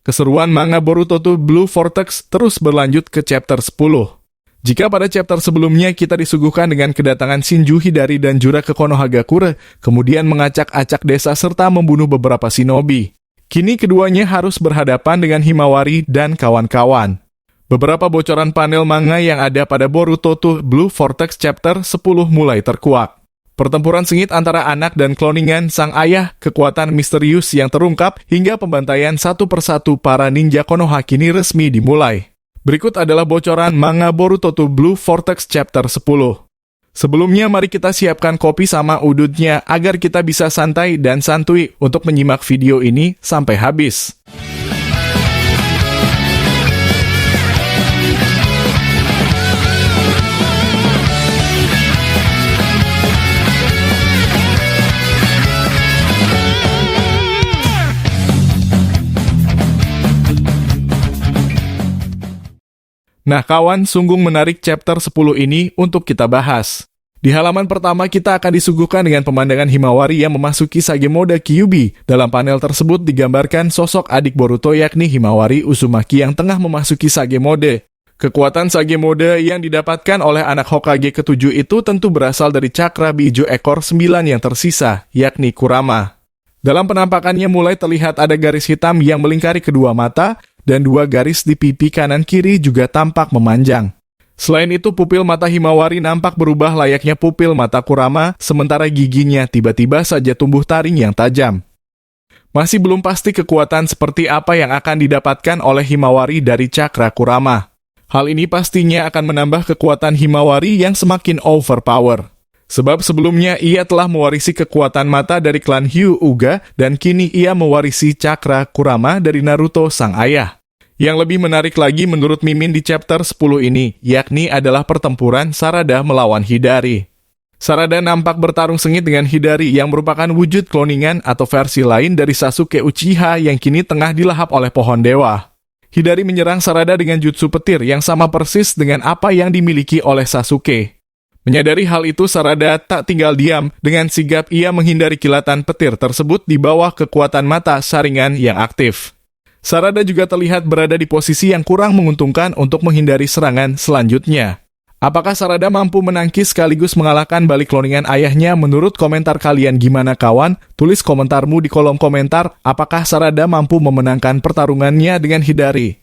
Keseruan manga Boruto to Blue Vortex terus berlanjut ke chapter 10. Jika pada chapter sebelumnya kita disuguhkan dengan kedatangan Shinju, Hidari, dan Jura ke Konohagakure, kemudian mengacak-acak desa serta membunuh beberapa shinobi. Kini keduanya harus berhadapan dengan Himawari dan kawan-kawan. Beberapa bocoran panel manga yang ada pada Boruto to Blue Vortex chapter 10 mulai terkuak. Pertempuran sengit antara anak dan kloningan sang ayah, kekuatan misterius yang terungkap, hingga pembantaian satu persatu para ninja Konoha kini resmi dimulai. Berikut adalah bocoran manga Boruto to Blue Vortex chapter 10. Sebelumnya mari kita siapkan kopi sama udutnya agar kita bisa santai dan santuy untuk menyimak video ini sampai habis. Nah kawan, sungguh menarik chapter 10 ini untuk kita bahas. Di halaman pertama kita akan disuguhkan dengan pemandangan Himawari yang memasuki Sage Mode Kyuubi. Dalam panel tersebut digambarkan sosok adik Boruto yakni Himawari Uzumaki yang tengah memasuki Sage Mode. Kekuatan Sage Mode yang didapatkan oleh anak Hokage ke-7 itu tentu berasal dari cakra biju ekor 9 yang tersisa, yakni Kurama. Dalam penampakannya mulai terlihat ada garis hitam yang melingkari kedua mata, dan dua garis di pipi kanan kiri juga tampak memanjang. Selain itu, pupil mata Himawari nampak berubah layaknya pupil mata Kurama, sementara giginya tiba-tiba saja tumbuh taring yang tajam. Masih belum pasti kekuatan seperti apa yang akan didapatkan oleh Himawari dari cakra Kurama. Hal ini pastinya akan menambah kekuatan Himawari yang semakin overpower. Sebab sebelumnya ia telah mewarisi kekuatan mata dari klan Hyuuga dan kini ia mewarisi cakra Kurama dari Naruto sang ayah. Yang lebih menarik lagi menurut Mimin di chapter 10 ini, yakni adalah pertempuran Sarada melawan Hidari. Sarada nampak bertarung sengit dengan Hidari yang merupakan wujud kloningan atau versi lain dari Sasuke Uchiha yang kini tengah dilahap oleh pohon dewa. Hidari menyerang Sarada dengan jutsu petir yang sama persis dengan apa yang dimiliki oleh Sasuke. Menyadari hal itu, Sarada tak tinggal diam. Dengan sigap ia menghindari kilatan petir tersebut di bawah kekuatan mata Sharingan yang aktif. Sarada juga terlihat berada di posisi yang kurang menguntungkan untuk menghindari serangan selanjutnya. Apakah Sarada mampu menangkis sekaligus mengalahkan balik kloningan ayahnya? Menurut komentar kalian gimana kawan? Tulis komentarmu di kolom komentar. Apakah Sarada mampu memenangkan pertarungannya dengan Hidari?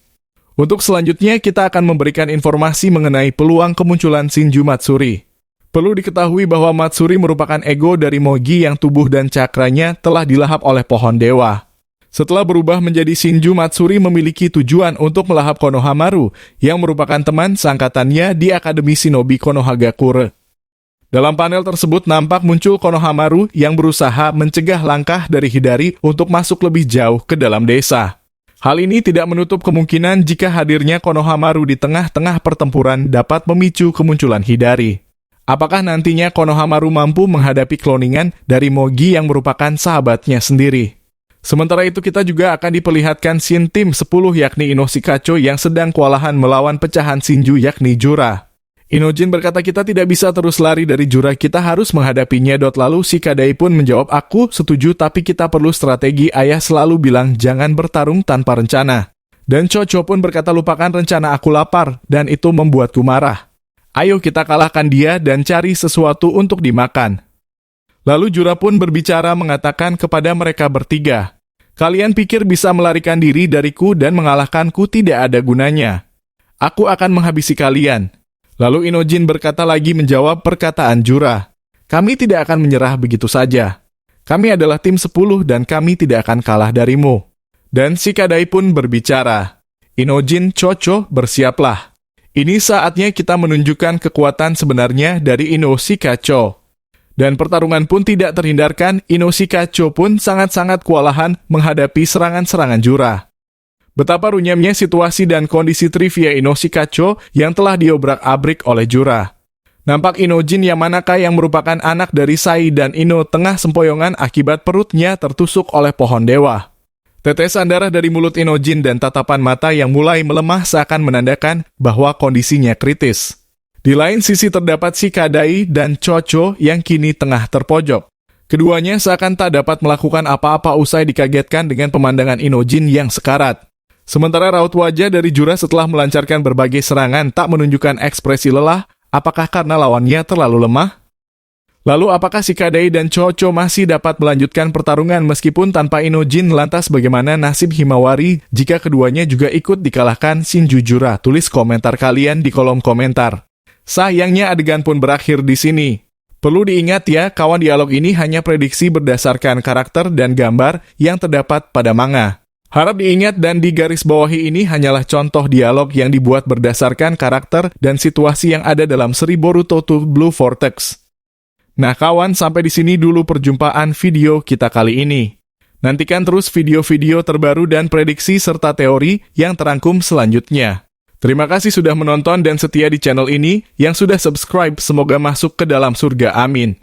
Untuk selanjutnya kita akan memberikan informasi mengenai peluang kemunculan Shinju Matsuri. Perlu diketahui bahwa Matsuri merupakan ego dari Mogi yang tubuh dan cakranya telah dilahap oleh pohon dewa. Setelah berubah menjadi Shinju, Matsuri memiliki tujuan untuk melahap Konohamaru yang merupakan teman seangkatannya di Akademi Shinobi Konohagakure. Dalam panel tersebut nampak muncul Konohamaru yang berusaha mencegah langkah dari Hidari untuk masuk lebih jauh ke dalam desa. Hal ini tidak menutup kemungkinan jika hadirnya Konohamaru di tengah-tengah pertempuran dapat memicu kemunculan Hidari. Apakah nantinya Konohamaru mampu menghadapi kloningan dari Mogi yang merupakan sahabatnya sendiri? Sementara itu kita juga akan diperlihatkan scene tim 10 yakni Ino Shikacho yang sedang kewalahan melawan pecahan Shinju yakni Jura. Inojin berkata kita tidak bisa terus lari dari Jura, kita harus menghadapinya. Lalu Shikadai pun menjawab aku setuju tapi kita perlu strategi, ayah selalu bilang jangan bertarung tanpa rencana. Dan Chocho pun berkata lupakan rencana, aku lapar dan itu membuatku marah. Ayo kita kalahkan dia dan cari sesuatu untuk dimakan. Lalu Jura pun berbicara mengatakan kepada mereka bertiga, kalian pikir bisa melarikan diri dariku dan mengalahkanku? Tidak ada gunanya. Aku akan menghabisi kalian. Lalu Inojin berkata lagi menjawab perkataan Jura, kami tidak akan menyerah begitu saja. Kami adalah tim 10 dan kami tidak akan kalah darimu. Dan Shikadai pun berbicara, Inojin, Chocho, bersiaplah. Ini saatnya kita menunjukkan kekuatan sebenarnya dari Ino Shikacho. Dan pertarungan pun tidak terhindarkan, Ino Shikacho pun sangat-sangat kewalahan menghadapi serangan-serangan Jura. Betapa runyamnya situasi dan kondisi trivia Ino Shikacho yang telah diobrak-abrik oleh Jura. Nampak Inojin Yamanaka yang merupakan anak dari Sai dan Ino tengah sempoyongan akibat perutnya tertusuk oleh pohon dewa. Tetesan darah dari mulut Inojin dan tatapan mata yang mulai melemah seakan menandakan bahwa kondisinya kritis. Di lain sisi terdapat Shikadai dan Chocho yang kini tengah terpojok. Keduanya seakan tak dapat melakukan apa-apa usai dikagetkan dengan pemandangan Inojin yang sekarat. Sementara raut wajah dari Jura setelah melancarkan berbagai serangan tak menunjukkan ekspresi lelah, apakah karena lawannya terlalu lemah? Lalu apakah Shikadai dan Chocho masih dapat melanjutkan pertarungan meskipun tanpa Inojin? Lantas bagaimana nasib Himawari jika keduanya juga ikut dikalahkan Shinju Jura? Tulis komentar kalian di kolom komentar. Sayangnya adegan pun berakhir di sini. Perlu diingat ya, kawan, dialog ini hanya prediksi berdasarkan karakter dan gambar yang terdapat pada manga. Harap diingat dan digarisbawahi, ini hanyalah contoh dialog yang dibuat berdasarkan karakter dan situasi yang ada dalam seri Boruto to Blue Vortex. Nah kawan, sampai di sini dulu perjumpaan video kita kali ini. Nantikan terus video-video terbaru dan prediksi serta teori yang terangkum selanjutnya. Terima kasih sudah menonton dan setia di channel ini. Yang sudah subscribe semoga masuk ke dalam surga, amin.